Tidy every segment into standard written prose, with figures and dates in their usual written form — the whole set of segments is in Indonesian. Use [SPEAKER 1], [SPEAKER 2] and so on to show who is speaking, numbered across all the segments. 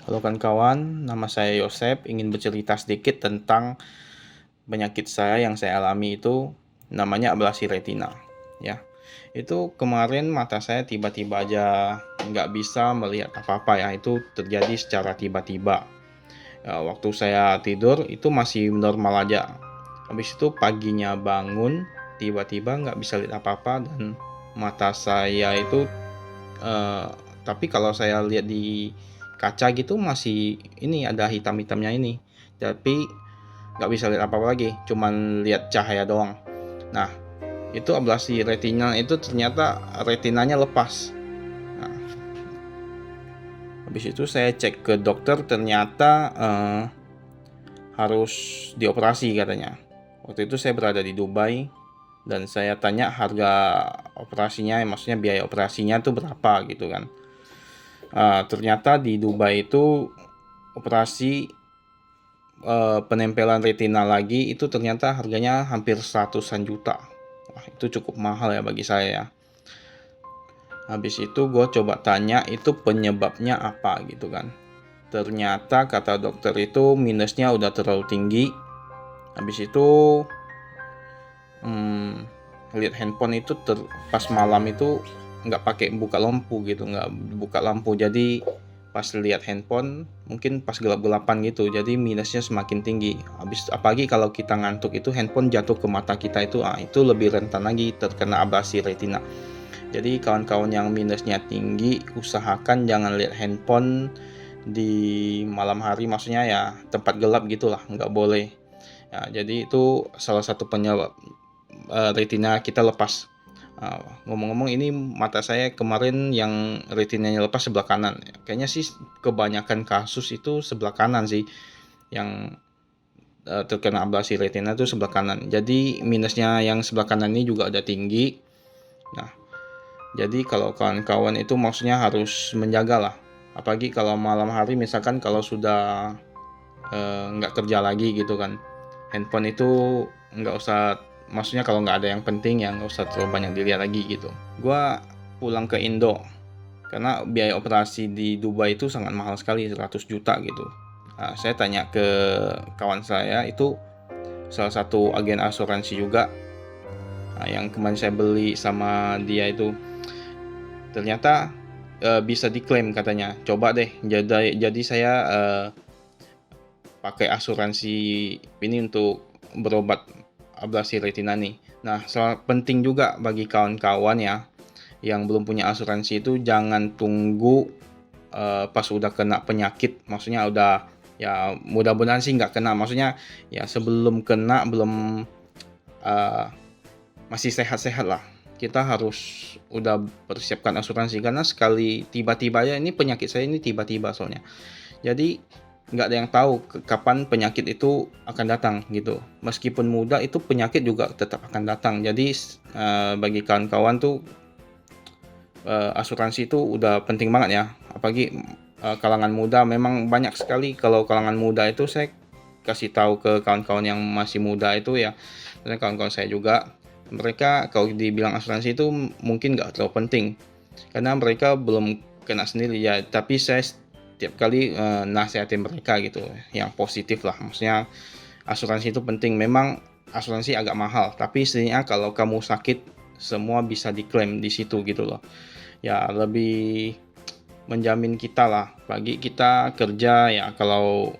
[SPEAKER 1] Halo kawan-kawan, nama saya Yosep, ingin bercerita sedikit tentang penyakit saya yang saya alami itu namanya ablasi retina. Ya, itu kemarin mata saya tiba-tiba aja nggak bisa melihat apa-apa ya, itu terjadi secara tiba-tiba. Ya, waktu saya tidur itu masih normal aja. Habis itu paginya bangun, tiba-tiba nggak bisa lihat apa-apa dan mata saya itu eh, tapi kalau saya lihat di kaca gitu masih ini ada hitam-hitamnya ini, tapi nggak bisa lihat apa-apa lagi, cuman lihat cahaya doang. Nah, itu ablasi retina itu ternyata retinanya lepas. Nah, habis itu saya cek ke dokter, ternyata harus dioperasi katanya. Waktu itu saya berada di Dubai dan saya tanya harga operasinya, maksudnya biaya operasinya tuh berapa gitu kan. Ternyata di Dubai itu operasi penempelan retina lagi itu ternyata harganya hampir 100-an juta. Wah, itu cukup mahal ya bagi saya ya. Habis itu gue coba tanya itu penyebabnya apa gitu kan. Ternyata kata dokter itu minusnya udah terlalu tinggi. Habis itu lihat handphone itu pas malam itu nggak pakai buka lampu gitu, nggak buka lampu, jadi pas lihat handphone mungkin pas gelap-gelapan gitu, jadi minusnya semakin tinggi. Habis apalagi kalau kita ngantuk itu handphone jatuh ke mata kita itu lebih rentan lagi terkena ablasi retina. Jadi kawan-kawan yang minusnya tinggi usahakan jangan lihat handphone di malam hari, maksudnya ya tempat gelap gitulah, nggak boleh ya. Jadi itu salah satu penyebab retina kita lepas. Ngomong-ngomong, ini mata saya kemarin yang retinanya lepas sebelah kanan. Kayaknya sih kebanyakan kasus itu sebelah kanan sih yang terkena ablasi retina itu sebelah kanan. Jadi minusnya yang sebelah kanan ini juga ada tinggi. Nah, jadi kalau kawan-kawan itu maksudnya harus menjaga lah. Apalagi kalau malam hari, misalkan kalau sudah nggak kerja lagi gitu kan, handphone itu nggak usah, maksudnya kalau nggak ada yang penting ya nggak usah terlalu banyak dilihat lagi gitu. Gua pulang ke Indo karena biaya operasi di Dubai itu sangat mahal sekali, 100 juta gitu. Saya tanya ke kawan saya itu salah satu agen asuransi juga, yang kemarin saya beli sama dia itu, ternyata bisa diklaim katanya. Coba deh, jadi saya pakai asuransi ini untuk berobat ablasi retina nih. Nah, penting juga bagi kawan-kawan ya yang belum punya asuransi itu jangan tunggu pas udah kena penyakit, maksudnya udah, ya mudah-mudahan sih nggak kena, maksudnya ya sebelum kena, belum uh, masih sehat-sehat lah. Kita harus udah persiapkan asuransi karena sekali tiba-tiba ya, ini penyakit saya ini tiba-tiba soalnya. Jadi nggak ada yang tahu kapan penyakit itu akan datang gitu. Meskipun muda itu penyakit juga tetap akan datang. Jadi bagi kawan-kawan tuh asuransi itu udah penting banget ya. Apalagi kalangan muda, memang banyak sekali kalau kalangan muda itu saya kasih tahu ke kawan-kawan yang masih muda itu ya. Dan kawan-kawan saya juga, mereka kalau dibilang asuransi itu mungkin nggak terlalu penting karena mereka belum kena sendiri ya, tapi saya setiap kali nasihatin mereka gitu yang positif lah, maksudnya asuransi itu penting. Memang asuransi agak mahal, tapi setidaknya kalau kamu sakit semua bisa diklaim di situ gitu loh, ya lebih menjamin kita lah. Bagi kita kerja ya, kalau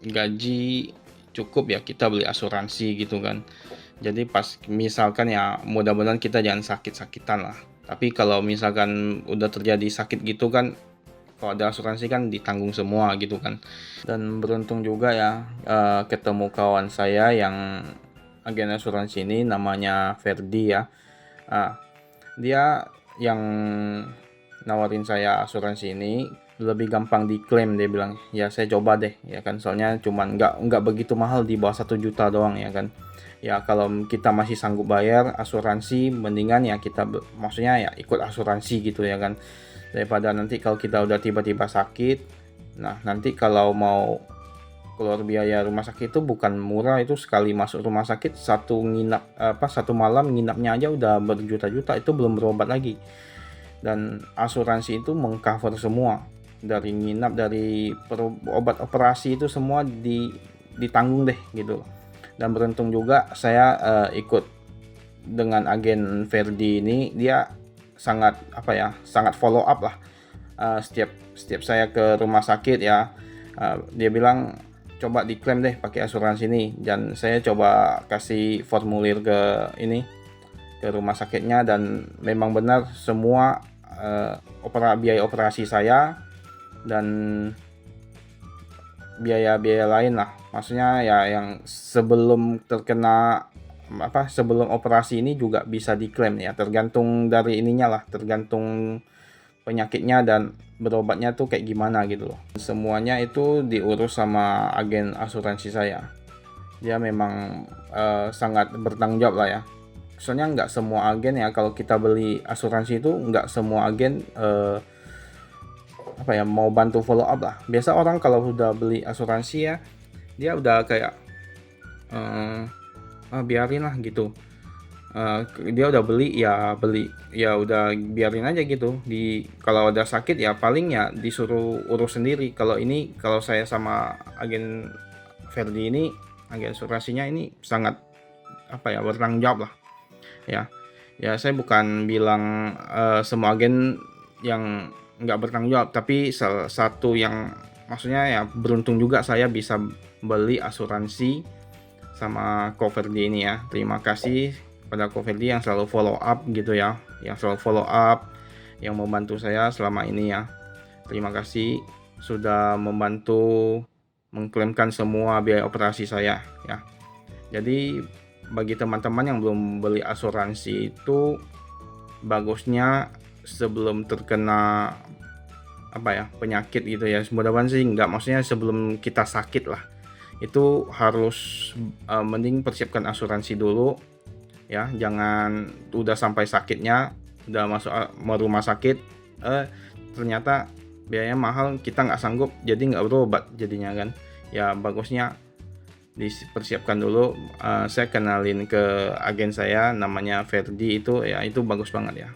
[SPEAKER 1] gaji cukup ya kita beli asuransi gitu kan. Jadi pas misalkan ya mudah-mudahan kita jangan sakit-sakitan lah. Tapi kalau misalkan udah terjadi sakit gitu kan, kalau ada asuransi kan ditanggung semua gitu kan. Dan beruntung juga ya ketemu kawan saya yang agen asuransi ini, namanya Ferdi ya. Dia yang nawarin saya asuransi ini lebih gampang diklaim, dia bilang ya saya coba deh ya kan, soalnya cuman nggak begitu mahal, di bawah 1 juta doang ya kan. Ya kalau kita masih sanggup bayar asuransi, mendingan ya kita maksudnya ya ikut asuransi gitu ya kan, daripada nanti kalau kita udah tiba-tiba sakit. Nah nanti kalau mau keluar biaya rumah sakit itu bukan murah, itu sekali masuk rumah sakit satu malam nginapnya aja udah berjuta-juta, itu belum berobat lagi. Dan asuransi itu mengcover semua. dari nginap, dari obat operasi itu semua ditanggung deh gitu. Dan beruntung juga saya ikut dengan agen Verdi ini, dia sangat sangat follow up lah. Setiap saya ke rumah sakit ya, dia bilang coba diklaim deh pakai asuransi ini, dan saya coba kasih formulir ke rumah sakitnya, dan memang benar semua biaya operasi saya dan biaya-biaya lain lah, maksudnya ya yang sebelum sebelum operasi ini juga bisa diklaim ya, tergantung dari ininya lah, tergantung penyakitnya dan berobatnya tuh kayak gimana gitu loh. Semuanya itu diurus sama agen asuransi saya. Dia memang sangat bertanggung jawab lah ya. Soalnya nggak semua agen ya, kalau kita beli asuransi itu nggak semua agen mau bantu follow up lah. Biasa orang kalau udah beli asuransi ya, dia udah kayak biarin lah gitu. Dia udah beli ya udah biarin aja gitu. Kalau ada sakit ya paling ya disuruh urus sendiri. Kalau saya sama agen Verdi ini, agen asuransinya ini sangat bertanggung jawab lah ya. Saya bukan bilang semua agen yang nggak bertanggung jawab, tapi salah satu yang maksudnya ya beruntung juga saya bisa beli asuransi sama Coverdi ini ya. Terima kasih pada Coverdi yang selalu follow up gitu ya, yang membantu saya selama ini ya. Terima kasih sudah membantu mengklaimkan semua biaya operasi saya ya. Jadi bagi teman-teman yang belum beli asuransi itu, bagusnya sebelum terkena penyakit gitu ya, mudah-mudahan sih enggak, maksudnya sebelum kita sakit lah, itu harus mending persiapkan asuransi dulu ya. Jangan udah sampai sakitnya, udah masuk rumah sakit, ternyata biayanya mahal, kita nggak sanggup, jadi nggak berobat jadinya kan ya. Bagusnya dipersiapkan dulu. Saya kenalin ke agen saya, namanya Verdi itu ya, itu bagus banget ya.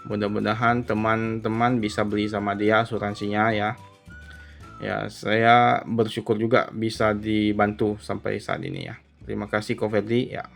[SPEAKER 1] Mudah-mudahan teman-teman bisa beli sama dia asuransinya ya. Saya bersyukur juga bisa dibantu sampai saat ini ya. Terima kasih Ko Verdi ya.